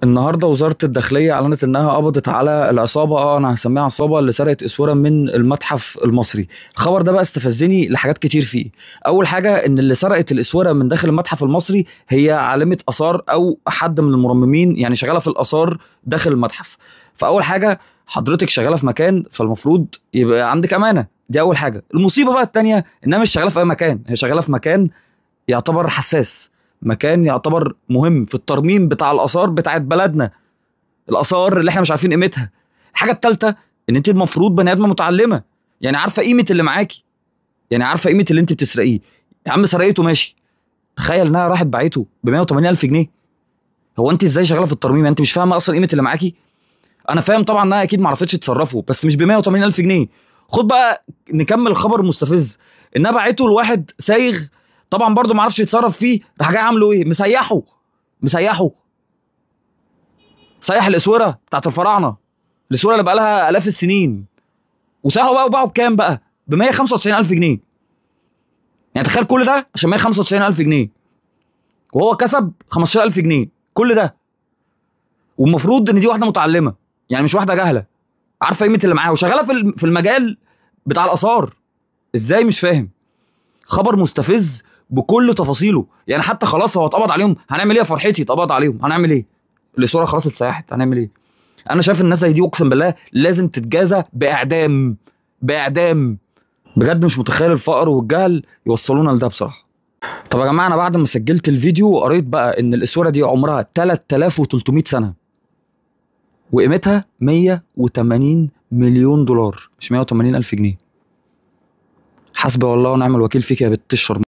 النهارده وزارة الداخلية أعلنت إنها قبضت على العصابة أنا هسميها عصابة اللي سرقت أسورة من المتحف المصري. الخبر ده بقى استفزني لحاجات كتير فيه. أول حاجة إن اللي سرقت الأسورة من داخل المتحف المصري هي عالمة آثار أو حد من المرممين، يعني شغالة في الآثار داخل المتحف. فأول حاجة حضرتك شغالة في مكان، فالمفروض يبقى عندك أمانة. دي أول حاجة. المصيبة بقى التانية إنها مش شغالة في أي مكان، هي شغالة في مكان يعتبر حساس، مكان يعتبر مهم في الترميم بتاع الاثار بتاعت بلدنا، الاثار اللي احنا مش عارفين قيمتها. الحاجه الثالثه ان انت المفروض بني ادمه متعلمه، يعني عارفه قيمه اللي معاكي، يعني عارفه قيمه اللي انت بتسرقيه. يا عم سرقته ماشي، تخيل انها راحت باعته ب 180,000 جنيه. هو انت ازاي شغاله في الترميم؟ يعني انت مش فاهمه اصلا قيمه اللي معاكي. انا فاهم طبعا انها اكيد ما عرفتش تصرفه، بس مش ب 180,000 جنيه. خد بقى نكمل الخبر المستفز. انها باعته لواحد سايغ، طبعا برضه ما عرفش يتصرف فيه، راح جاي عامله ايه؟ مسيحه سيح الاسوره بتاعت الفراعنه، الاسوره اللي بقى لها الاف السنين، وسيحوا بقى وباعوا بكام بقى؟ ب 195,000 جنيه. يعني تخيل كل ده عشان 195,000 جنيه، وهو كسب 15,000 جنيه كل ده. والمفروض ان دي واحده متعلمه، يعني مش واحده جاهله، عارفه قيمه اللي معاها وشغاله في المجال بتاع الاثار. ازاي؟ مش فاهم. خبر مستفز بكل تفاصيله. يعني حتى خلاص هو اتقبض عليهم، هنعمل ايه يا فرحتي؟ اتقبض عليهم، هنعمل ايه؟ الاسوره خلاص اتسيحت، هنعمل ايه؟ انا شايف الناس زي دي اقسم بالله لازم تتجازى باعدام، باعدام. بجد مش متخيل الفقر والجهل يوصلونا لده بصراحه. طب يا جماعه، انا بعد ما سجلت الفيديو قريت بقى ان الاسوره دي عمرها 3300 سنه، وقيمتها 180 مليون دولار، مش 180 الف جنيه. حسبي والله ونعم الوكيل فيك يا بنت الشرموفرز.